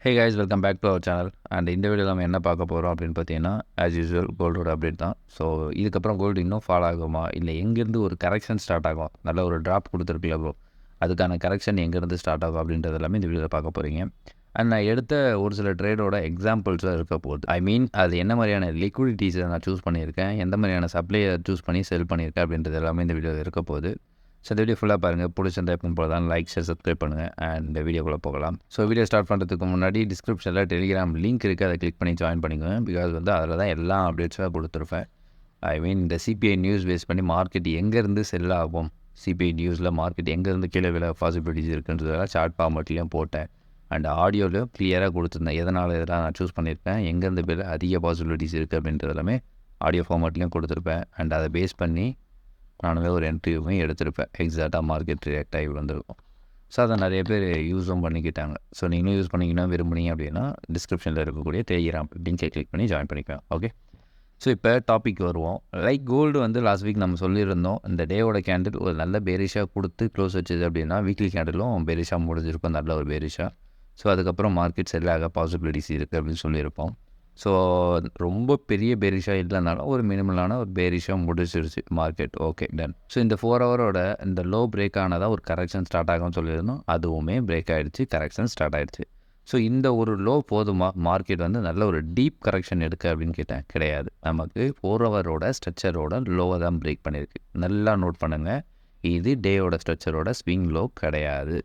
Hey guys, welcome back to our channel. And இந்த வீடியோவில் நம்ம என்ன பார்க்க போகிறோம் அப்படின்னு பார்த்தீங்கன்னா, ஆஸ் யூஸ்வல் கோல்டோட அப்டேட் தான். ஸோ இதுக்கப்புறம் கோல்டு இன்னும் ஃபால் ஆகுமா, இல்லை எங்கேருந்து ஒரு கரெக்ஷன் ஸ்டார்ட் ஆகும், நல்ல ஒரு ட்ராப் கொடுத்துருக்குல்ல ப்ரோ, அதுக்கான கரெக்ஷன் எங்கேருந்து ஸ்டார்ட் ஆகும் அப்படின்றது எல்லாமே இந்த வீடியோவில் பார்க்க போகிறீங்க. அண்ட் நான் எடுத்த ஒரு சில ட்ரேடோட எக்ஸாம்பிள்ஸாக இருக்க போகுது. ஐ மீன் அது என்ன மாதிரியான லிக்விடிட்டிஸை நான் சூஸ் பண்ணியிருக்கேன், எந்த மாதிரியான சப்ளையை சூஸ் பண்ணி செல் பண்ணியிருக்கேன் அப்படின்றது எல்லாமே இந்த வீடியோவில் இருக்க போகுது. ஸோ இந்த வீடியோ ஃபுல்லாக பாருங்கள். பிடிச்சிருந்தா எப்பவும் போல தான் லைக், ஷேர், சப்ஸ்கிரைப் பண்ணுங்கள். அண்ட் இந்த வீடியோக்குள்ளே போகலாம். ஸோ வீடியோ ஸ்டார்ட் பண்ணுறதுக்கு முன்னாடி டிஸ்கிரிப்ஷனில் டெலிகிராம் லிங்க் இருக்குது, அதை கிளிக் பண்ணி ஜாயின் பண்ணிக்குவேன். பிகாஸ் அதில் தான் எல்லா அப்டேட்ஸாக கொடுத்துருப்பேன். ஐ மீன் இந்த சிபிஐ நியூஸ் பேஸ் பண்ணி மார்க்கெட் எங்கேருந்து செல் ஆகும், சிபிஐ நியூஸில் மார்க்கெட் எங்கேருந்து கீழே விழ பாசிபிலிட்டிஸ் இருக்குன்றதெல்லாம் சார்ட் ஃபார்மேட்லேயும் போட்டேன். அண்ட் ஆடியோவில் கிளியராக கொடுத்துருந்தேன், இதெல்லாம் நான் சூஸ் பண்ணியிருப்பேன், எங்கேருந்து பேர் அதிக பாசிபிலிட்டிஸ் இருக்குது அப்படின்றது எல்லாமே ஆடியோ ஃபார்மேட்லேயும் கொடுத்துருப்பேன். அண்ட் அதை பேஸ் பண்ணி நானுமே ஒரு என்ட்ரியுமே எடுத்திருப்பேன், எக்ஸாக்டாக மார்க்கெட் ரியாக்ட் ஆகி வந்திருக்கும். ஸோ அதை நிறைய பேர் யூஸும் பண்ணிக்கிட்டாங்க. ஸோ நீங்களும் யூஸ் பண்ணிங்கன்னா விரும்புனீங்க அப்படின்னா டிஸ்கிரிப்ஷனில் இருக்கக்கூடிய டெலிகிராம் லிங்கை கிளிக் பண்ணி ஜாயின் பண்ணிக்கலாம். ஓகே, ஸோ இப்போ டாபிக் வருவோம். லைக் கோல்டு லாஸ்ட் வீக் நம்ம சொல்லியிருந்தோம், இந்த டேவோட கேண்டில் ஒரு நல்ல பேரிஷாக கொடுத்து க்ளோஸ் வச்சுது அப்படின்னா வீக்லி கேண்டிலும் பேரிஷாக முடிஞ்சிருக்கும், நல்ல ஒரு பேரிஷாக. ஸோ அதுக்கப்புறம் மார்க்கெட் செல் ஆக பாசிபிலிட்டிஸ் இருக்குது அப்படின்னு சொல்லியிருப்போம். ஸோ ரொம்ப பெரிய பேரிஷாக இல்லைனாலும் ஒரு மினிமலான ஒரு பேரிஷாக முடிச்சிருச்சு மார்க்கெட். Okay, done. ஸோ இந்த 4 ஹவரோட இந்த லோ பிரேக் ஆனதாக ஒரு கரெக்ஷன் ஸ்டார்ட் ஆகும்னு சொல்லியிருந்தோம், அதுவுமே பிரேக் ஆகிடுச்சு, கரெக்ஷன் ஸ்டார்ட் ஆகிடுச்சு. ஸோ இந்த ஒரு லோ போதுமா மார்க்கெட் நல்ல ஒரு டீப் கரெக்ஷன் எடுக்க அப்படின்னு கேட்டேன், கிடையாது. நமக்கு 4 ஹவரோட ஸ்ட்ரக்சரோட லோவை தான் பிரேக் பண்ணியிருக்கு. நல்லா நோட் பண்ணுங்கள், இது டேயோட ஸ்ட்ரக்சரோட ஸ்விங் லோ கிடையாது.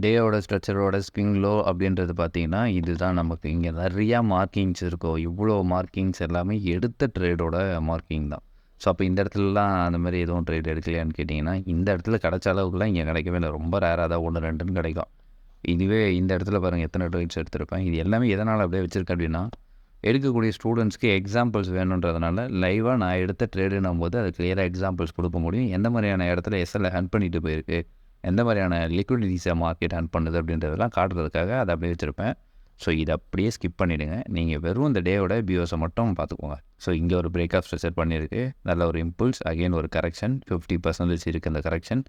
டேயோட ஸ்ட்ரக்சரோட ஸ்விங் லோ அப்படின்றது பார்த்திங்கன்னா இதுதான். நமக்கு இங்கே நிறையா மார்க்கிங்ஸ் இருக்கும், இவ்வளோ மார்க்கிங்ஸ் எல்லாமே எடுத்த ட்ரேடோட மார்க்கிங் தான். ஸோ அப்போ இந்த இடத்துலலாம் அந்த மாதிரி எதுவும் ட்ரேட் எடுக்கலையான்னு கேட்டிங்கன்னா, இந்த இடத்துல கிடைச்ச அளவுக்குலாம் இங்கே கிடைக்கவே இல்லை, ரொம்ப ரேராக தான் 1 2ன்னு கிடைக்கும். இதுவே இந்த இடத்துல பாருங்கள் எத்தனை ட்ரேட்ஸ் எடுத்திருப்பேன். இது எல்லாமே எதனால் அப்படியே வச்சுருக்கேன் அப்படின்னா, எடுக்கக்கூடிய ஸ்டூடெண்ட்ஸ்க்கு எக்ஸாம்பிள்ஸ் வேணுன்றதுனால லைவாக நான் எடுத்த ட்ரேடுன்னும் போது அது கிளியராக எக்ஸாம்பிள்ஸ் கொடுக்க முடியும். எந்த மாதிரியான இடத்துல எஸ்எல்ஐ ஹண்ட் பண்ணிட்டு போயிருக்கு, எந்த மாதிரியான லிக்விடிட்டிஸை மார்க்கெட் ஹண்ட் பண்ணுது அப்படின்றதெல்லாம் காட்டுறதுக்காக அதை அப்படியே வச்சுருப்பேன். ஸோ இதை அப்படியே ஸ்கிப் பண்ணிவிடுங்க. நீங்கள் வெறும் இந்த டேயோட பிஓஸை மட்டும் பார்த்துக்கோங்க. ஸோ இங்கே ஒரு பிரேக் ஆஃப் ஸ்ட்ரக்சர் பண்ணியிருக்கு, நல்ல ஒரு இம்புல்ஸ், அகெயின் ஒரு கரெக்ஷன் 50% இருக்குது அந்த கரெக்ஷன்.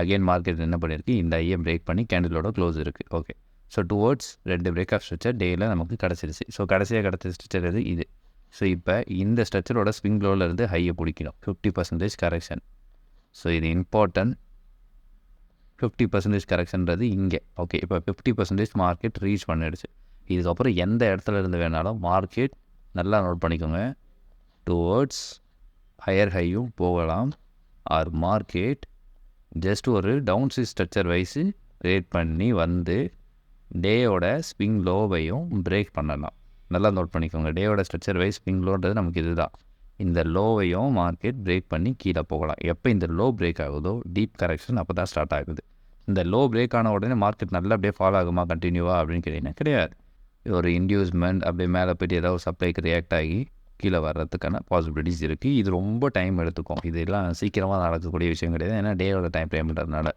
அகெயின் மார்க்கெட் என்ன பண்ணியிருக்கு, இந்த ஐயை பிரேக் பண்ணி கேண்டிலோட க்ளோஸ் இருக்குது. Okay, so towards 2 break of structure டேயில் நமக்கு கிடச்சிருச்சு. ஸோ கடைசியாக கிடச்ச ஸ்ட்ரக்சர் இது. ஸோ இப்போ இந்த ஸ்ட்ரக்சரோட ஸ்விங் லோவிலேருந்து ஹையை பிடிக்கணும், 50% கரெக்ஷன். ஸோ இது இம்பார்ட்டன்ட். 50% கரெக்ஷன்றது இங்கே. ஓகே, இப்போ 50% மார்க்கெட் ரீச் பண்ணிடுச்சு. இதுக்கப்புறம் எந்த இடத்துல இருந்து வேணாலும் மார்க்கெட் நல்லா நோட் பண்ணிக்கோங்க, டுவோர்ட்ஸ் ஹையர் ஹையும் போகலாம், ஆர் மார்க்கெட் ஜஸ்ட் ஒரு down side structure wise rate பண்ணி டேயோட ஸ்விங் லோவையும் பிரேக் பண்ணலாம். நல்லா நோட் பண்ணிக்கோங்க, டேயோட ஸ்ட்ரக்சர் வைஸ் ஸ்விங் லோன்றது நமக்கு இதுதான். இந்த லோவையும் மார்க்கெட் பிரேக் பண்ணி கீழே போகலாம். எப்போ இந்த லோ பிரேக் ஆகுதோ டீப் கரெக்ஷன் அப்போ தான் ஸ்டார்ட் ஆகுது. இந்த லோ பிரேக் ஆன உடனே மார்க்கெட் நல்லா அப்படியே ஃபாலோ ஆகுமா கண்டினியூவாக அப்படின்னு கேட்டிங்கன்னா கிடையாது. ஒரு இன்டியூஸ்மெண்ட் அப்படியே மேலே போய்ட்டு ஏதாவது சப்ளைக்கு ரியாக்ட் ஆகி கீழே வர்றதுக்கான பாசிபிலிட்டிஸ் இருக்குது. இது ரொம்ப டைம் எடுத்துக்கும், இதெல்லாம் சீக்கிரமாக நடக்கக்கூடிய விஷயம் கிடையாது, ஏன்னா டேயோட டைம் ஃப்ரேம்ன்றதுனால.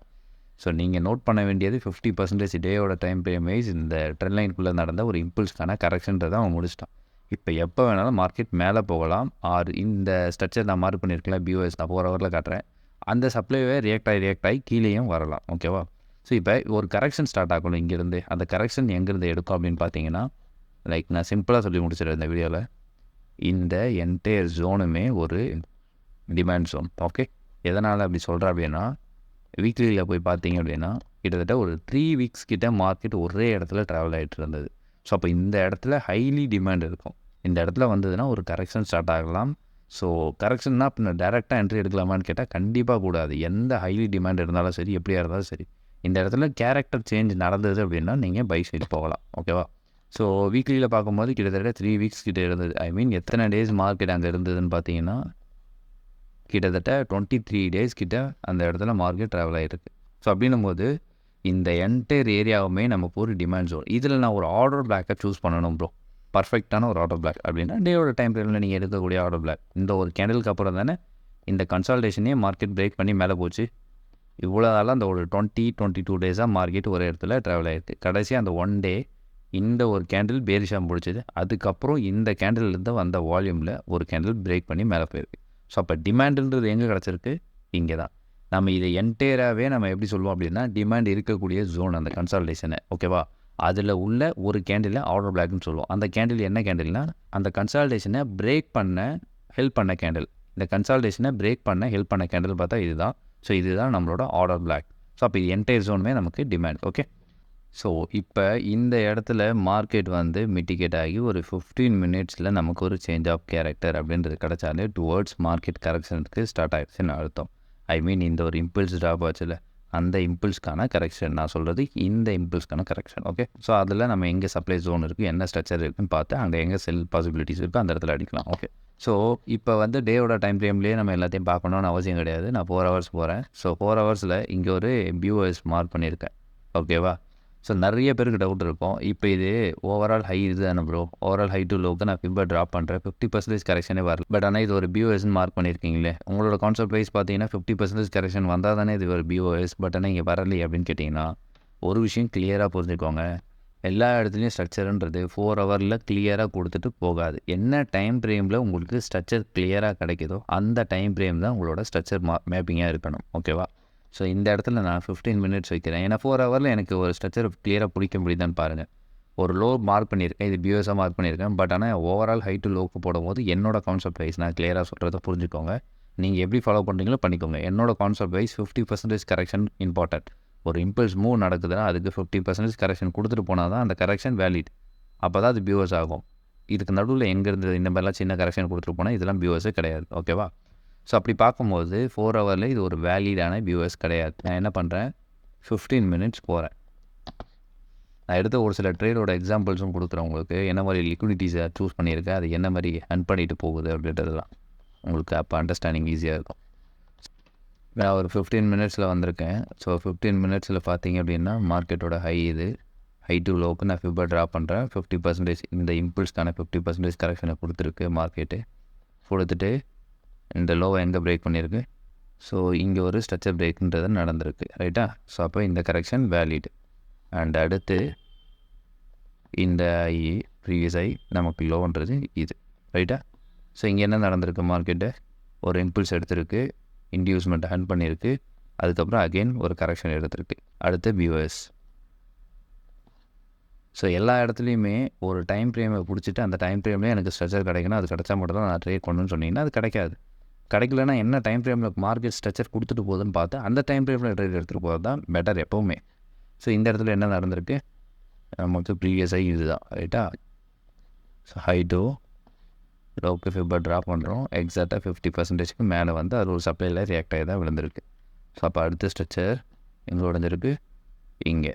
ஸோ நீங்கள் நோட் பண்ண வேண்டியது 50% டேயோட டைம் ஃப்ரேம் வைஸ் இந்த ட்ரெண்ட் லைனுக்குள்ளே நடந்த ஒரு இம்பல்ஸ்க்கான கரெக்ஷன்றதை அவன் முடிச்சிட்டான். இப்போ எப்போ வேணாலும் மார்க்கெட் மேலே போகலாம், ஆர் இந்த ஸ்ட்ரக்சர் நான் மார்க் பண்ணியிருக்கலாம் பிஓஎஸ் நான் 4 ஹவரில் காட்டுறேன், அந்த சப்ளைவே ரியாக்ட் ஆகி கீழேயும் வரலாம். ஓகேவா? ஸோ இப்போ ஒரு கரெக்ஷன் ஸ்டார்ட் ஆகணும் இங்கேருந்து. அந்த கரெக்ஷன் எங்கேருந்து எடுக்கும் அப்படின்னு பார்த்தீங்கன்னா, லைக் நான் சிம்பிளாக சொல்லி முடிச்சிடுறேன் இந்த வீடியோவில். இந்த என்டையர் ஜோனுமே ஒரு டிமாண்ட் ஜோன். ஓகே, எதனால் அப்படி சொல்கிறேன் அப்படின்னா, வீக்லியில் போய் பார்த்தீங்க அப்படின்னா கிட்டத்தட்ட ஒரு 3 வீக்ஸ் கிட்ட மார்க்கெட் ஒரே இடத்துல ட்ராவல் ஆகிட்டு இருந்தது. ஸோ அப்போ இந்த இடத்துல ஹைலி டிமாண்ட் இருக்கும். இந்த இடத்துல வந்ததுன்னா ஒரு கரெக்ஷன் ஸ்டார்ட் ஆகலாம். ஸோ கரெக்ஷன்னா இப்போ டேரெக்டாக என்ட்ரி எடுக்கலாமான்னு கேட்டால் கண்டிப்பாக கூடாது. எந்த ஹைலி டிமாண்ட் இருந்தாலும் சரி, எப்படியா இருந்தாலும் சரி, இந்த இடத்துல கேரக்டர் சேஞ்ச் நடந்தது அப்படின்னா நீங்கள் பை சைடு போகலாம். ஓகேவா? ஸோ வீக்லியில் பார்க்கும்போது கிட்டத்தட்ட 3 வீக்ஸ் கிட்டே இருந்தது. ஐ மீன் எத்தனை டேஸ் மார்க்கெட் அங்கே இருந்ததுன்னு பார்த்தீங்கன்னா கிட்டத்தட்ட 23 டேஸ் கிட்ட அந்த இடத்துல மார்க்கெட் ட்ராவல் ஆகிருக்கு. ஸோ அப்படின்னும் போது இந்த என்டையர் ஏரியாவுமே நமக்கு ஒரு டிமாண்ட் ஜோன். இதில் நான் ஒரு ஆர்டர் பிளாக்கை சூஸ் பண்ணணும் ப்ரோ, பர்ஃபெக்டான ஒரு ஆர்டர் பிளாக் அப்படின்னா டேயோட டைம் ஃப்ரேமில் நீங்கள் எடுக்கக்கூடிய ஆர்டர் பிளாக். இந்த ஒரு கேண்டலுக்கு அப்புறம் தானே இந்த கன்சால்டேஷனே மார்க்கெட் பிரேக் பண்ணி மேலே போச்சு. இவ்வளோ நாளாக அந்த ஒரு 22 டேஸாக மார்க்கெட் ஒரு இடத்துல ட்ராவல் ஆகிருக்கு. கடைசியாக அந்த 1 டே இந்த ஒரு கேண்டில் பேரிஷாக முடிச்சது. அதுக்கப்புறம் இந்த கேண்டில்லேருந்து வந்த வால்யூமில் ஒரு கேண்டில் பிரேக் பண்ணி மேலே போயிருக்கு. ஸோ அப்போ டிமாண்டுன்றது எங்கே கிடச்சிருக்கு, இங்கே தான். நம்ம இதை என்டையராகவே நம்ம எப்படி சொல்லுவோம் அப்படின்னா டிமாண்ட் இருக்கக்கூடிய ஜோன் அந்த கன்சால்டேஷனை. ஓகேவா? அதில் உள்ள ஒரு கேண்டில் ஆர்டர் பிளாக்னு சொல்லுவோம். அந்த கேண்டில் என்ன கேண்டில்னா, அந்த கன்சால்டேஷனை பிரேக் பண்ண ஹெல்ப் பண்ண கேண்டில். இந்த கன்சால்டேஷனை பிரேக் பண்ண ஹெல்ப் பண்ண கேண்டில் பார்த்தா இதுதான். ஸோ இதுதான் நம்மளோட ஆர்டர் பிளாக். ஸோ அப்போ இது என்டையர் ஜோனுமே நமக்கு டிமாண்ட். ஓகே. ஸோ இப்போ இந்த இடத்துல மார்க்கெட் வந்து மிட்டிகேட் ஆகி ஒரு 15 மினிட்ஸில் நமக்கு ஒரு சேஞ்ச் ஆஃப் கேரக்டர் அப்படின்றது கிடச்சாலே டுவர்ட்ஸ் மார்க்கெட் கரெக்ஷனுக்கு ஸ்டார்ட் ஆகிடுச்சுன்னு அர்த்தம். ஐ மீன் இந்த ஒரு இம்பல்ஸ் ட்ராப் ஆச்சுல, அந்த இம்பல்ஸ்க்கான கரெக்ஷன் நான் சொல்கிறது, இந்த இம்பல்ஸ்க்கான கரெக்ஷன். ஓகே. ஸோ அதில் நம்ம எங்கே சப்ளை ஜோன் இருக்குது, என்ன ஸ்ட்ரக்சர் இருக்குதுன்னு பார்த்து அங்கே எங்கே செல் பாசிபிலிட்டிஸ் இருக்குது அந்த இடத்துல அடிக்கலாம். ஓகே. ஸோ இப்போ வந்து டேவோட டைம் ஃப்ரேம்லேயே நம்ம எல்லாத்தையும் பார்க்கணுன்னு அவசியம் கிடையாது. நான் 4 ஹவர்ஸ் போகிறேன். ஸோ 4 ஹவர்ஸில் இங்கே ஒரு பியூஎஸ் மார்க் பண்ணியிருக்கேன். ஓகேவா. ஸோ நிறைய பேருக்கு டவுட் இருக்கும், இப்போ இது ஓவரால் ஹை இது தானே bro, overall high to log நான் ஃபிப்பை ட்ராப் பண்ணுறேன், 50% கரெக்ஷனே வரல, பட் ஆனால் இது ஒரு பிஓஎஸ்ன்னு மார்க் பண்ணியிருக்கீங்களே, உங்களோட கான்செப்ட் வைஸ் பார்த்தீங்கன்னா 50% கரெக்ஷன் வந்தால் தானே இது ஒரு பிஓஎஸ், பட் ஆனால் இங்கே வரலையே அப்படின்னு கேட்டிங்கன்னா, ஒரு விஷயம் கிளியராக புரிஞ்சுக்கோங்க. எல்லா இடத்துலையும் ஸ்ட்ரக்சருன்றது 4 ஹவரில் கிளியராக கொடுத்துட்டு போகாது. என்ன டைம் ஃப்ரேமில் உங்களுக்கு ஸ்ட்ரக்சர் கிளியராக கிடைக்குதோ அந்த டைம் ஃப்ரேம் தான் உங்களோட ஸ்ட்ரக்சர் மேப்பிங்காக இருக்கணும். ஓகேவா. ஸோ இந்த இடத்துல நான் 15 மினிட்ஸ் வைக்கிறேன். ஏன்னா 4 ஹவரில் எனக்கு ஒரு ஸ்ட்ரக்சர் கிளியராக பிடிக்க முடியுதான்னு பாருங்கள். ஒரு லோ மார்க் பண்ணியிருக்கேன், இது பியூஎஸாக மார்க் பண்ணியிருக்கேன், பட் ஆனால் ஓவரால் ஹை டு லோக்கு போடும்போது என்னோட கான்செப்ட் வைஸ் நான் கிளியராக சொல்கிறத புரிஞ்சுக்கோங்க. நீங்கள் எப்படி ஃபாலோ பண்ணுறீங்களோ பண்ணிக்கோங்க. என்னோட கான்செப்ட் வைஸ் 50% கரெக்ஷன் இம்பார்ட்டன்ட். ஒரு இம்பல்ஸ் மூவ் நடக்குதுன்னா அதுக்கு 50% கரெக்ஷன் கொடுத்துட்டு போனால் தான் அந்த கரெக்ஷன் வேலிட். அப்போ தான் அது பியூஎஸ் ஆகும். இதுக்கு நடுவில் எங்கேருந்து இந்த மாதிரிலாம் சின்ன கரெக்ஷன் கொடுத்துட்டு போனால் இதெல்லாம் பியூஎஸே கிடையாது. ஓகேவா. ஸோ அப்படி பார்க்கும்போது 4 ஹவரில் இது ஒரு வேலிடான பியூஎஸ் கிடையாது. நான் என்ன பண்ணுறேன், 15 மினிட்ஸ் போகிறேன். நான் எடுத்த ஒரு சில ட்ரேடோட எக்ஸாம்பிள்ஸும் கொடுக்குறேன் உங்களுக்கு. என்ன மாதிரி லிக்விடிட்டிஸை சூஸ் பண்ணியிருக்கேன், அது என்ன மாதிரி அன் பண்ணிட்டு போகுது அப்படின்றதுலாம் உங்களுக்கு அப்போ அண்டர்ஸ்டாண்டிங் ஈஸியாக இருக்கும். நான் ஒரு 15 மினிட்ஸில் வந்திருக்கேன். ஸோ 15 மினிட்ஸில் பார்த்தீங்க அப்படின்னா மார்க்கெட்டோட ஹை இது, ஹை டு லோக்கு நான் ஃபிப்பை ட்ராப் பண்ணுறேன். 50% இந்த இம்பல்ஸ்க்கான 50% கரெக்ஷனை கொடுத்துருக்கு மார்க்கெட்டு. கொடுத்துட்டு இந்த லோவை எங்கே பிரேக் பண்ணியிருக்கு, ஸோ இங்கே ஒரு ஸ்ட்ரக்சர் பிரேக்குன்றது நடந்திருக்கு. ரைட்டா. ஸோ அப்போ இந்த கரெக்ஷன் வேலிட். அண்ட் அடுத்து இந்த ஐ ப்ரீவியஸ் ஐ நமக்கு லோன்றது இது. ரைட்டா. ஸோ இங்கே என்ன நடந்திருக்கு, மார்க்கெட்டு ஒரு இம்பல்ஸ் எடுத்திருக்கு, இன்டியூஸ்மெண்ட் ஹண்ட் பண்ணியிருக்கு, அதுக்கப்புறம் அகெயின் ஒரு கரெக்ஷன் எடுத்திருக்கு. அடுத்து பியூஎஸ். ஸோ எல்லா இடத்துலையுமே ஒரு டைம் ஃப்ரேமை பிடிச்சிட்டு அந்த டைம் ஃப்ரேம்லேயே எனக்கு ஸ்ட்ரக்சர் கிடைக்கணும், அது கிடச்சா மட்டும் தான் நான் ட்ரேட் பண்ணணும்னு சொன்னீங்கன்னா அது கிடைக்காது. கிடைக்கலன்னா என்ன டைம் ஃப்ரேமில் மார்க்கெட் ஸ்ட்ரக்சர் கொடுத்துட்டு போகுதுன்னு பார்த்து அந்த டைம் ஃப்ரேமில் ட்ரேட் எடுத்துகிட்டு போகிறது தான் பெட்டர் எப்போவுமே. ஸோ இந்த இடத்துல என்ன நடந்திருக்கு, நமக்கு ப்ரீவியஸ் ஹை இது தான். ரைட்டா. ஸோ ஹை டு லோக்கு ஃபிப்பை ட்ராப் பண்ணுறோம். எக்ஸாக்டாக 50%க்கு மேலே வந்து அது ஒரு சப்ளையில் ரியாக்ட் ஆகி தான் விழுந்திருக்கு. ஸோ அப்போ அடுத்த ஸ்ட்ரக்சர் எங்கே உடஞ்சிருக்கு, இங்கே.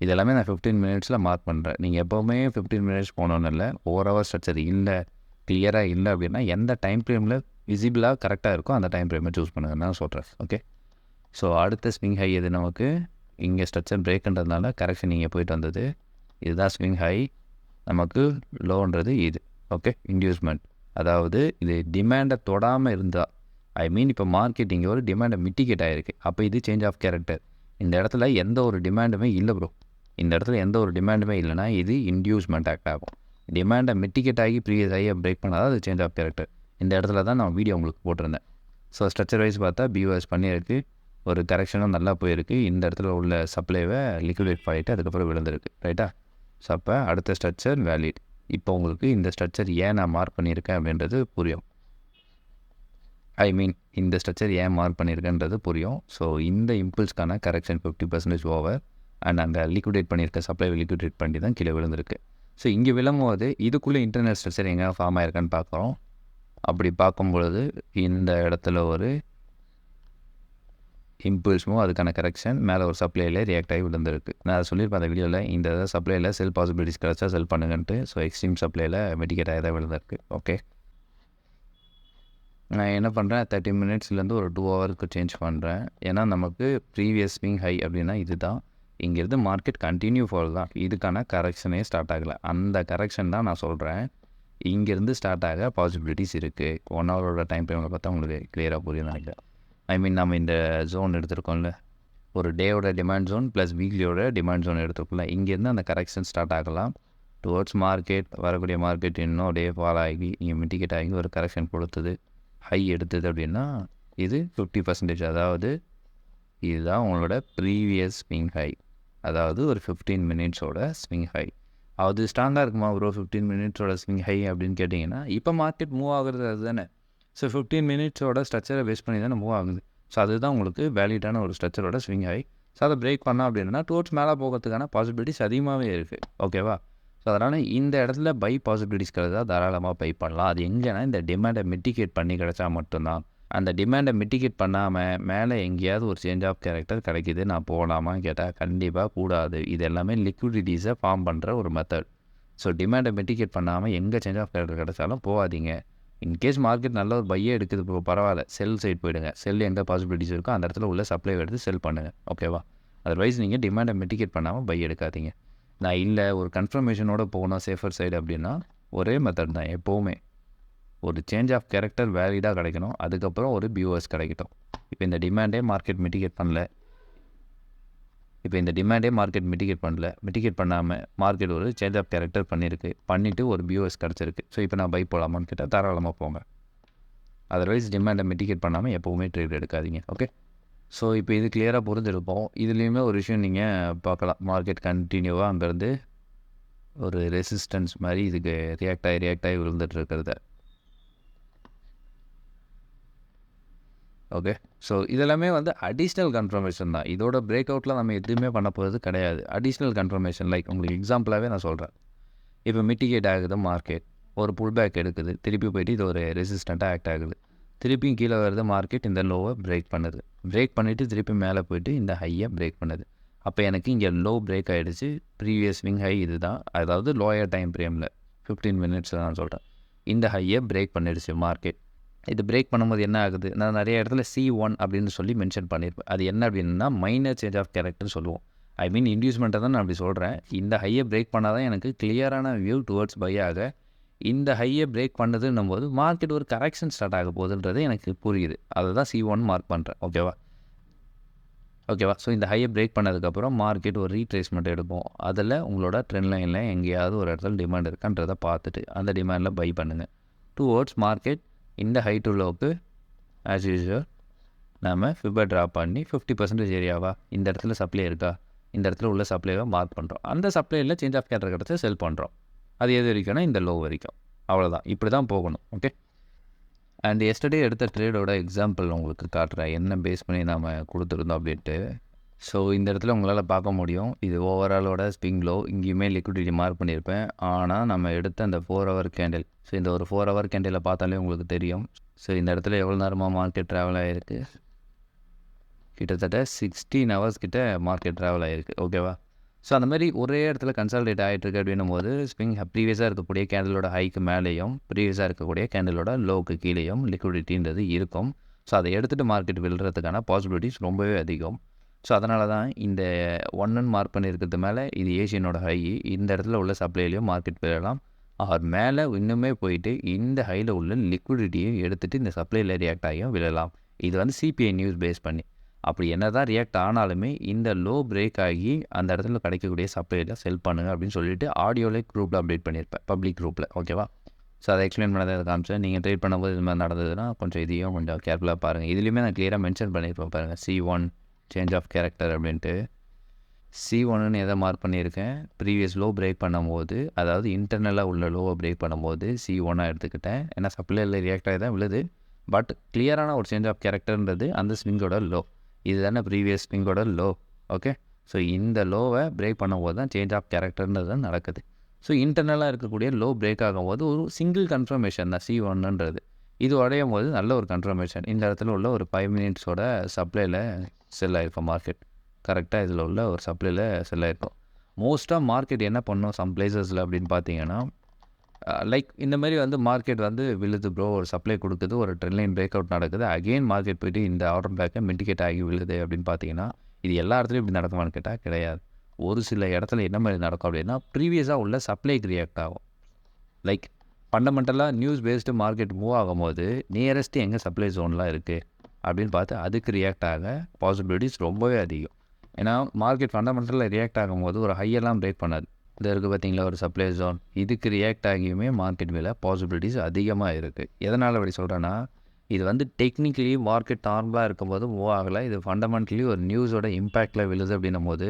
இதெல்லாமே நான் 15 மினிட்ஸில் மார்க் பண்ணுறேன். நீங்கள் எப்போவுமே 15 மினிட்ஸ் போனோன்னு இல்லை, 4 ஹவர் ஸ்ட்ரக்சர் இல்லை, கிளியராக இல்லை அப்படின்னா எந்த டைம் ஃப்ரேமில் விசிபிளாக கரெக்டாக இருக்கோ அந்த டைம் ஃப்ரேமை சூஸ் பண்ணுங்கன்னு நான் சொல்கிறேன். ஓகே. ஸோ அடுத்த ஸ்விங் ஹை இது நமக்கு இங்கே ஸ்ட்ரக்சர் பிரேக்குன்றதுனால கரெக்ஷன் இங்கே போயிட்டு வந்தது. இதுதான் ஸ்விங் ஹை. நமக்கு லோன்றது இது. ஓகே. இன்டியூஸ்மெண்ட், அதாவது இது டிமாண்டை தொடாமல் இருந்தால், ஐ மீன் இப்போ மார்க்கெட் இங்கே ஒரு டிமாண்டை மிட்டிகேட் ஆகிருக்கு, அப்போ இது சேஞ்ச் ஆஃப் கேரக்டர். இந்த இடத்துல எந்த ஒரு டிமாண்டுமே இல்லை ப்ரோ, இந்த இடத்துல எந்த ஒரு டிமாண்டுமே இல்லைனா இது இன்டியூஸ்மெண்ட் ஆக்ட் ஆகும். டிமாண்டை மிட்டிகேட் ஆகி ப்ரீவியஸ் ஹையை பிரேக் பண்ணால் தான் அது சேஞ்ச் ஆஃப் கேரக்டர். இந்த இடத்துல தான் நான் வீடியோ உங்களுக்கு போட்டிருந்தேன். ஸோ ஸ்ட்ரக்சர் வைஸ் பார்த்தா பியூஎஸ் பண்ணியிருக்கு, ஒரு கரெக்ஷனும் நல்லா போயிருக்கு. இந்த இடத்துல உள்ள சப்ளைவை லிக்விடேட் பண்ணிவிட்டு அதுக்கப்புறம் விழுந்திருக்கு. ரைட்டா. ஸோ அப்போ அடுத்த ஸ்ட்ரக்சர் வேலிட். இப்போ உங்களுக்கு இந்த ஸ்ட்ரக்சர் ஏன் நான் மார்க் பண்ணியிருக்கேன் அப்படின்றது புரியும். ஐ மீன் இந்த ஸ்ட்ரக்சர் ஏன் மார்க் பண்ணியிருக்கேன்றது புரியும். ஸோ இந்த இம்பல்ஸ்க்கான கரெக்ஷன் 50% ஓவர் அண்ட் அந்த லிக்விடேட் பண்ணியிருக்க சப்ளை லிக்விடேட் பண்ணி தான் கீழே விழுந்திருக்கு. ஸோ இங்கே விளங்கும்போது இதுக்குள்ளே இன்டர்னல் ஸ்ட்ரக்சர் எங்கே ஃபார்ம் ஆயிருக்கான்னு பார்க்குறோம். அப்படி பார்க்கும்பொழுது இந்த இடத்துல ஒரு இம்பல்ஸும் அதுக்கான கரெக்ஷன் மேலே ஒரு சப்ளையில் ரியாக்ட் ஆகி விழுந்திருக்கு. நான் அதை சொல்லியிருப்பேன் அந்த வீடியோவில், இந்த சப்ளையில் செல் பாசிபிலிட்டிஸ் கிடச்சா செல் பண்ணுங்கன்ட்டு. ஸோ எக்ஸ்ட்ரீம் சப்ளையில் மெடிக்கேட் ஆகி தான் விழுந்திருக்கு. ஓகே. நான் என்ன பண்ணுறேன், 30 மினிட்ஸ்லேருந்து ஒரு 2 ஹவருக்கு சேஞ்ச் பண்ணுறேன். ஏன்னா நமக்கு ப்ரீவியஸ் ஸ்விங் ஹை அப்படின்னா இது தான். இங்கேருந்து மார்க்கெட் கண்டினியூ ஃபால் தான், இதுக்கான கரெக்ஷனே ஸ்டார்ட் ஆகலை. அந்த கரெக்ஷன் தான் நான் சொல்கிறேன், இங்கேருந்து ஸ்டார்ட் ஆக பாசிபிலிட்டிஸ் இருக்குது. 1 ஹவரோட டைம் ஃப்ரேமில் பார்த்தா உங்களுக்கு கிளியராக புரியும் நினைக்கிறேன். ஐ மீன் நம்ம இந்த ஜோன் எடுத்துருக்கோம்ல, ஒரு டேயோட டிமாண்ட் ஜோன் ப்ளஸ் வீக்லியோட டிமாண்ட் ஜோன் எடுத்துருக்கோம்ல, இங்கேருந்து அந்த கரெக்ஷன் ஸ்டார்ட் ஆகலாம். டுவர்ட்ஸ் மார்க்கெட் வரக்கூடிய மார்க்கெட் இன்னும் டே ஃபால் ஆகி இங்கே மிட்டிகேட் ஆகி ஒரு கரெக்ஷன் கொடுத்தது, ஹை எடுத்தது அப்படின்னா இது 50%. அதாவது இதுதான் உங்களோட ப்ரீவியஸ் ஸ்விங் ஹை. அதாவது ஒரு 15 மினிட்ஸோட ஸ்விங் ஹை. அது ஸ்ட்ராங்காக இருக்குமா ப்ரோ 15 மினிட்ஸோட ஸ்விங் ஹை அப்படின்னு கேட்டிங்கன்னா, இப்போ மார்க்கெட் மூவ் ஆகுறது அதுதானே. ஸோ 15 மினிட்ஸோட ஸ்ட்ரக்சரை பேஸ் பண்ணி தானே மூவ் ஆகுது. ஸோ அதுதான் உங்களுக்கு வேலிடான ஒரு ஸ்ட்ரக்சரோட ஸ்விங் ஹை. ஸோ அதை பிரேக் பண்ணோம் அப்படின்னா டுவர்ட்ஸ் மேலே போகிறதுக்கான பாசிபிலிட்டிஸ் அதிகமாகவே இருக்குது. ஓகேவா? ஸோ அதனால் இந்த இடத்துல பை பாசிபிலிட்டிஸ் கிடைச்சா தாராளமாக பை பண்ணலாம். அது எங்கன்னா இந்த டிமாண்டை மிட்டிகேட் பண்ணி கிடைச்சா மட்டும்தான். அந்த டிமாண்டை மிட்டிகேட் பண்ணாமல் மேலே எங்கேயாவது ஒரு சேஞ்ச் ஆஃப் கேரக்டர் கிடைக்கிது, நான் போகலாமான்னு கேட்டால் கண்டிப்பாக கூடாது. இது எல்லாமே லிக்விடிட்டிஸை ஃபார்ம் பண்ணுற ஒரு மெத்தட். ஸோ டிமாண்டை மிட்டிகேட் பண்ணாமல் எங்கே சேஞ்ச் ஆஃப் கேரக்டர் கிடைச்சாலும் போகாதீங்க. இன்கேஸ் மார்க்கெட் நல்ல ஒரு பையே எடுக்குது இப்போ பரவாயில்ல, செல் சைட் போயிடுங்க. செல் எங்கே பாசிபிலிட்டிஸ் இருக்கோ அந்த இடத்துல உள்ள சப்ளை எடுத்து செல் பண்ணுங்கள். ஓகேவா? அதர்வைஸ் நீங்கள் டிமாண்டை மிட்டிகேட் பண்ணாமல் பை எடுக்காதீங்க. நான் இல்லை ஒரு கன்ஃபர்மேஷனோட போகணும் சேஃபர் சைடு அப்படின்னா ஒரே மெத்தட் தான். எப்போவுமே ஒரு சேஞ்ச் ஆஃப் கேரக்டர் வேலிடாக கிடைக்கணும், அதுக்கப்புறம் ஒரு பியூஎஸ் கிடைக்கட்டும். இப்போ இந்த டிமாண்டே மார்க்கெட் மிட்டிகேட் பண்ணல, மிட்டிகேட் பண்ணாமல் மார்க்கெட் ஒரு சேஞ்ச் ஆஃப் கேரக்டர் பண்ணிவிட்டு ஒரு பியூஎஸ் கிடச்சிருக்கு. ஸோ இப்போ நான் பை போகலாமான்னு கேட்டால் தாராளமாக போங்க. அதர்வைஸ் டிமாண்டை மிட்டிகேட் பண்ணாமல் எப்போவுமே ட்ரேட் எடுக்காதீங்க. ஓகே, ஸோ இப்போ இது கிளியராக புரிஞ்சிருப்போம். இதுலேயுமே ஒரு விஷயம் நீங்கள் பார்க்கலாம். மார்க்கெட் கண்டினியூவாக அங்கேருந்து ஒரு ரெசிஸ்டன்ஸ் மாதிரி இதுக்கு ரியாக்ட் ஆகி விழுந்துட்டு இருக்கிறத. ஓகே, ஸோ இதெல்லாமே வந்து அடிஷ்னல் கன்ஃபர்மேஷன் தான். இதோட பிரேக் அவுட்டில் நம்ம எதுவுமே பண்ண போகிறது கிடையாது. அடிஷ்னல் கன்ஃபர்மேஷன் லைக் உங்களுக்கு எக்ஸாம்பிளாகவே நான் சொல்கிறேன். இப்போ மிட்டிகேட் ஆகுது மார்க்கெட், ஒரு புல் பேக் எடுக்குது, திருப்பி போயிட்டு இது ஒரு ரெசிஸ்டண்ட்டாக ஆக்ட் ஆகுது, திருப்பியும் கீழே வருது மார்க்கெட், இந்த லோவை பிரேக் பண்ணிவிட்டு திருப்பி மேலே போயிட்டு இந்த ஹையை பிரேக் பண்ணுது. அப்போ எனக்கு இங்கே லோ பிரேக் ஆகிடுச்சு. ப்ரீவியஸ் ஸ்விங் ஹை இது தான், அதாவது லோயர் டைம் ஃப்ரேமில் 15 மினிட்ஸ் தான் சொல்கிறேன். இந்த ஹையை பிரேக் பண்ணிடுச்சு மார்க்கெட். இது பிரேக் பண்ணும்போது என்ன ஆகுது, நான் நிறைய இடத்துல C1 அப்படின்னு சொல்லி மென்ஷன் பண்ணியிருப்பேன். அது என்ன அப்படின்னா மைனர் சேஞ்ச் ஆஃப் கேரக்டர்னு சொல்லுவோம். ஐ மீன் இன்டியூஸ்மெண்ட்டை தான் நான் அப்படி சொல்கிறேன். இந்த ஹையை பிரேக் பண்ணால் தான் எனக்கு கிளியரான வியூ டுவர்ட்ஸ் பை ஆக. இந்த ஹையை பிரேக் பண்ணுதுன்னும் போது மார்க்கெட் ஒரு கரெக்ஷன் ஸ்டார்ட் ஆக போகுதுன்றது எனக்கு புரியுது. அதை தான் C1 மார்க் பண்ணுறேன். ஓகேவா? ஸோ இந்த ஹையை பிரேக் பண்ணதுக்கப்புறம் மார்க்கெட் ஒரு ரீட்ரேஸ்மெண்ட் எடுப்போம். அதில் உங்களோட ட்ரெண்ட் லைனில் எங்கேயாவது ஒரு இடத்துல டிமாண்ட் இருக்கான்றதை பார்த்துட்டு அந்த டிமாண்டில் பை பண்ணுங்கள். டுவர்ட்ஸ் மார்க்கெட் இந்த ஹை டு லோவுக்கு ஆஸ் யூஸ்வல் நம்ம ஃபிபை ட்ராப் பண்ணி 50% ஏரியாவா, இந்த இடத்துல சப்ளை இருக்கா, இந்த இடத்துல உள்ள சப்ளைவை மார்க் பண்ணுறோம். அந்த சப்ளையில் சேஞ்ச் ஆஃப் கேரக்டர் கிடச்சி செல் பண்ணுறோம். அது எது வரைக்கும்னா இந்த லோ வரைக்கும். அவ்வளோதான், இப்படி தான் போகணும். ஓகே, அண்ட் எஸ்டர்டே எடுத்த ட்ரேடோட எக்ஸாம்பிள் உங்களுக்கு காட்டுறேன், என்ன பேஸ் பண்ணி நாம் கொடுத்துருந்தோம் அப்படின்ட்டு. ஸோ இந்த இடத்துல உங்களால் பார்க்க முடியும், இது ஓவராலோட ஸ்விங் லோ. இங்கேயுமே லிக்விடிட்டி மார்க் பண்ணியிருப்பேன். ஆனால் நம்ம எடுத்த அந்த 4 ஹவர் கேண்டில், ஸோ இந்த ஒரு 4 ஹவர் கேண்டிலை பார்த்தாலே உங்களுக்கு தெரியும். ஸோ இந்த இடத்துல எவ்வளோ நேரமாக மார்க்கெட் ட்ராவல் ஆகிருக்கு, கிட்டத்தட்ட 16 ஹவர்ஸ் கிட்ட மார்க்கெட் ட்ராவல் ஆகிருக்கு. ஓகேவா? ஸோ அந்த மாதிரி ஒரே இடத்துல கன்சால்டேட் ஆகிட்டுருக்கு அப்படின்னும் போது ஸ்விங் ப்ரீவியஸாக இருக்கக்கூடிய கேண்டிலோட ஹைக்கு மேலேயும் ப்ரீவியஸாக இருக்கக்கூடிய கேண்டிலோட லோவுக்கு கீழேயும் லிக்விடிட்டின்றது இருக்கும். ஸோ அதை எடுத்துகிட்டு மார்க்கெட் விழுறதுக்கான பாசிபிலிட்டிஸ் ரொம்பவே அதிகம். ஸோ அதனால தான் இந்த 1 மார்க் பண்ணியிருக்கிறது மேலே இது ஏஷியனோட ஹை, இந்த இடத்துல உள்ள சப்ளைலையும் மார்க்கெட் விழலாம். அவர் மேலே இன்னுமே போயிட்டு இந்த ஹையில் உள்ள லிக்விடிட்டியை எடுத்துகிட்டு இந்த சப்ளையில் ரியாக்ட் ஆகியும் விழலாம். இது வந்து CPI நியூஸ் பேஸ் பண்ணி. அப்படி என்ன தான் ரியாக்ட் ஆனாலுமே இந்த லோ பிரேக் ஆகி அந்த இடத்துல கிடைக்கக்கூடிய சப்ளையில் செல் பண்ணுங்கள் அப்படின்னு சொல்லிட்டு ஆடியோவில் குரூப்பில் அப்டேட் பண்ணியிருப்பேன், பப்ளிக் குரூப்பில். ஓகேவா? ஸோ அதை எக்ஸ்பிளைன் பண்ணதை காமிச்சேன். நீங்கள் ட்ரேட் பண்ணும்போது இது மாதிரி நடந்ததுன்னா கொஞ்சம் இதையும் கொஞ்சம் கேர்ஃபுல்லாக பாருங்கள். இதுலேயுமே நான் கிளியராக மென்ஷன் பண்ணியிருப்பேன் பாருங்கள், C1 சேஞ்ச் ஆஃப் கேரக்டர் அப்படின்ட்டு. C1ன்னு எதை மார்க் பண்ணியிருக்கேன், ப்ரீவியஸ் லோ பிரேக் பண்ணும்போது, அதாவது இன்டர்னலாக உள்ள லோவை பிரேக் பண்ணும்போது C1ஆக எடுத்துக்கிட்டேன். ஏன்னா சப்ளையில் ரியாக்ட் ஆகி தான் விழுது. பட் கிளியரான ஒரு சேஞ்ச் ஆஃப் கேரக்டர்ன்றது அந்த ஸ்விங்கோட லோ. இது தானே ப்ரீவியஸ் ஸ்விங்கோட லோ. ஓகே, ஸோ இந்த லோவை பிரேக் பண்ணும்போது தான் சேஞ்ச் ஆஃப் கேரக்டர்ன்றது தான் நடக்குது. ஸோ இன்டர்னலாக இருக்கக்கூடிய லோ பிரேக் ஆகும்போது ஒரு சிங்கிள் கன்ஃபர்மேஷன் தான் C1ன்றது. இது உடையும் போது நல்ல ஒரு கன்ஃபர்மேஷன். இந்த இடத்துல உள்ள ஒரு 5 மினிட்ஸோட சப்ளையில் செல் ஆகிருக்கும் மார்க்கெட். கரெக்டாக இதில் உள்ள ஒரு சப்ளையில் செல் ஆகிருக்கும். மோஸ்ட்டாக மார்க்கெட் என்ன பண்ணும் சம் பிளேசஸில் அப்படின்னு பார்த்தீங்கன்னா, லைக் இந்த மாதிரி வந்து மார்க்கெட் வந்து விழுது ப்ரோ, ஒரு சப்ளை கொடுக்குது, ஒரு ட்ரெண்ட் லைன் பிரேக் அவுட் நடக்குது, அகெயின் மார்க்கெட் போய்ட்டு இந்த ஆர்டர் பேக்கை மிட்டிகேட் ஆகி விழுது அப்படின்னு பார்த்தீங்கன்னா, இது எல்லா இடத்துலையும் இப்படி நடக்குமான்னு கேட்டால் கிடையாது. ஒரு சில இடத்துல என்ன மாதிரி நடக்கும் அப்படின்னா, ப்ரீவியஸாக உள்ள சப்ளைக்கு ரியாக்ட் ஆகும். லைக் ஃபண்டமெண்டலாக நியூஸ் பேஸ்டு மார்க்கெட் மூவ் ஆகும்போது நியரஸ்ட்டு எங்கே சப்ளை ஜோன்லாம் இருக்குது அப்படின்னு பார்த்து அதுக்கு ரியாக்ட் ஆக பாசிபிலிட்டிஸ் ரொம்பவே அதிகம். ஏன்னா மார்க்கெட் ஃபண்டமெண்டலில் ரியாக்ட் ஆகும்போது ஒரு ஹையெல்லாம் பிரேக் பண்ணாது. இது இருக்குது பார்த்தீங்களா ஒரு சப்ளை ஜோன், இதுக்கு ரியாக்ட் ஆகியுமே மார்க்கெட் மேலே பாசிபிலிட்டிஸ் அதிகமாக இருக்குது. எதனால் அப்படி சொல்கிறேன்னா, இது வந்து டெக்னிக்கலி மார்க்கெட் நார்மலாக இருக்கும்போது மூவ் ஆகலை, இது ஃபண்டமெண்டலி ஒரு நியூஸோட இம்பேக்டில் விழுது அப்படின்னும் போது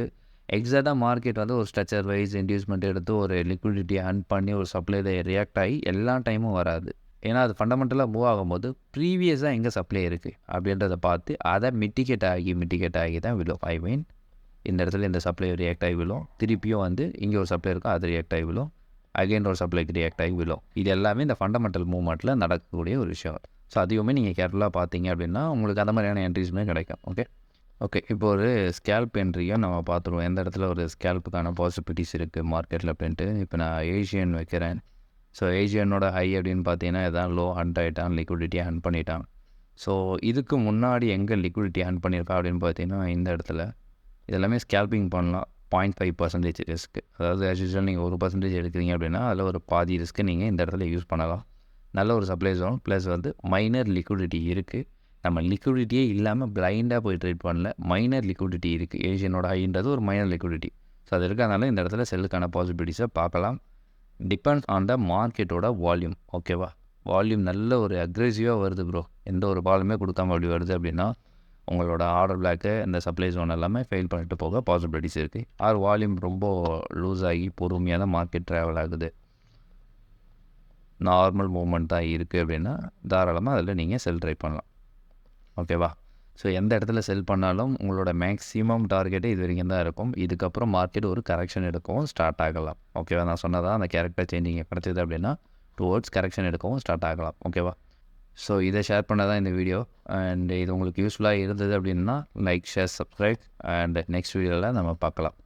எக்ஸாக்டாக மார்க்கெட் வந்து ஒரு ஸ்ட்ரக்சர் வைஸ் இன்டியூஸ்மெண்ட் எடுத்து ஒரு லிக்விடிட்டி அர்ன் பண்ணி ஒரு சப்ளைல ரியாக்ட் ஆகி எல்லா டைமும் வராது. ஏன்னா அது ஃபண்டமெண்டலாக மூவ் ஆகும்போது ப்ரீவியஸாக எங்கே சப்ளை இருக்குது அப்படின்றத பார்த்து அதை மிட்டிகேட் ஆகி தான் விழும். ஐ மீன் இந்த இடத்துல இந்த சப்ளை ரியாக்ட் ஆகி விழும், திருப்பியும் வந்து இங்கே ஒரு சப்ளை இருக்கும் அது ரியாக்ட் ஆகி விழும், அகைன் ஒரு சப்ளைக்கு ரியாக்ட் ஆகி விழும். இது எல்லாமே இந்த ஃபண்டமெண்டல் மூவ்மெண்ட்டில் நடக்கக்கூடிய ஒரு விஷயம். ஸோ அதையுமே நீங்கள் கேர்ஃபுல்லாக பார்த்தீங்க அப்படின்னா உங்களுக்கு அந்த மாதிரியான என்ட்ரிஸுமே கிடைக்கும். ஓகே இப்போ ஒரு ஸ்கேல்ப் என்ட்ரியும் நம்ம பார்த்துருவோம். எந்த இடத்துல ஒரு ஸ்கேல்ப்புக்கான பாசிபிலிட்டிஸ் இருக்குது மார்க்கெட்டில் அப்படின்ட்டு. இப்போ நான் ஏஷியன் வைக்கிறேன். ஸோ ஏஷியனோட ஹை அப்படின்னு பார்த்தீங்கன்னா எதாவது லோ ஹண்ட் ஆகிட்டான், லிக்விடிட்டியை ஹண்ட் பண்ணிட்டான். ஸோ இதுக்கு முன்னாடி எங்கே லிக்விடிட்டி ஹண்ட் பண்ணியிருக்கா அப்படின்னு பார்த்தீங்கன்னா இந்த இடத்துல இதெல்லாமே ஸ்கேல்பிங் பண்ணலாம். 0.5% ரிஸ்க்கு. அதாவது ஆஸ் யூசுவல் நீங்கள் 1% எடுக்கிறீங்க அப்படின்னா அதில் ஒரு பாதி ரிஸ்க்கு நீங்கள் இந்த இடத்துல யூஸ் பண்ணலாம். நல்ல ஒரு சப்ளை ஜோன் ப்ளஸ் வந்து மைனர் லிக்விடிட்டி இருக்குது. நம்ம லிக்விடிட்டியே இல்லாமல் பிளைண்டாக போய் ட்ரேட் பண்ணல, மைனர் லிக்விடிட்டி இருக்குது. ஏஷியனோட ஹைன்றது ஒரு மைனர் லிக்விடிட்டி. ஸோ அது இருக்கிறதுனால இந்த இடத்துல செல்லுக்கான பாசிபிலிட்டிஸை பார்க்கலாம். டிபெண்ட்ஸ் ஆன் த மார்க்கெட்டோட வால்யூம். ஓகேவா, வால்யூம் நல்ல ஒரு அக்ரெசிவாக வருது ப்ரோ, எந்த ஒரு பாலுமே கொடுக்காம அப்படி வருது அப்படின்னா உங்களோட ஆர்டர் பிளாக்கு இந்த சப்ளை ஜோன் எல்லாமே ஃபெயில் பண்ணிட்டு போக பாசிபிலிட்டிஸ் இருக்குது. ஆர் வால்யூம் ரொம்ப லூஸ் ஆகி பொறுமையாக தான் மார்க்கெட் ட்ராவல் ஆகுது, நார்மல் மூவ்மெண்ட் தான் இருக்குது அப்படின்னா தாராளமாக அதில் நீங்கள் செல் ட்ரை பண்ணலாம். ஓகேவா, ஸோ எந்த இடத்துல செல் பண்ணாலும் உங்களோட மேக்ஸிமம் டார்கெட்டு இது வரைக்கும் தான் இருக்கும். இதுக்கப்புறம் மார்க்கெட் ஒரு கரெக்ஷன் எடுக்கவும் ஸ்டார்ட் ஆகலாம். ஓகேவா, நான் சொன்னதான் அந்த கேரக்டர் சேஞ்சிங் கிடச்சிது அப்படின்னா டுவோர்ட்ஸ் கரெக்ஷன் எடுக்கவும் ஸ்டார்ட் ஆகலாம். ஓகேவா, ஸோ இதை ஷேர் பண்ண தான் இந்த வீடியோ. அண்ட் இது உங்களுக்கு யூஸ்ஃபுல்லாக இருந்தது அப்படின்னா like, share, subscribe. And next வீடியோவில் நம்ம பார்க்கலாம்.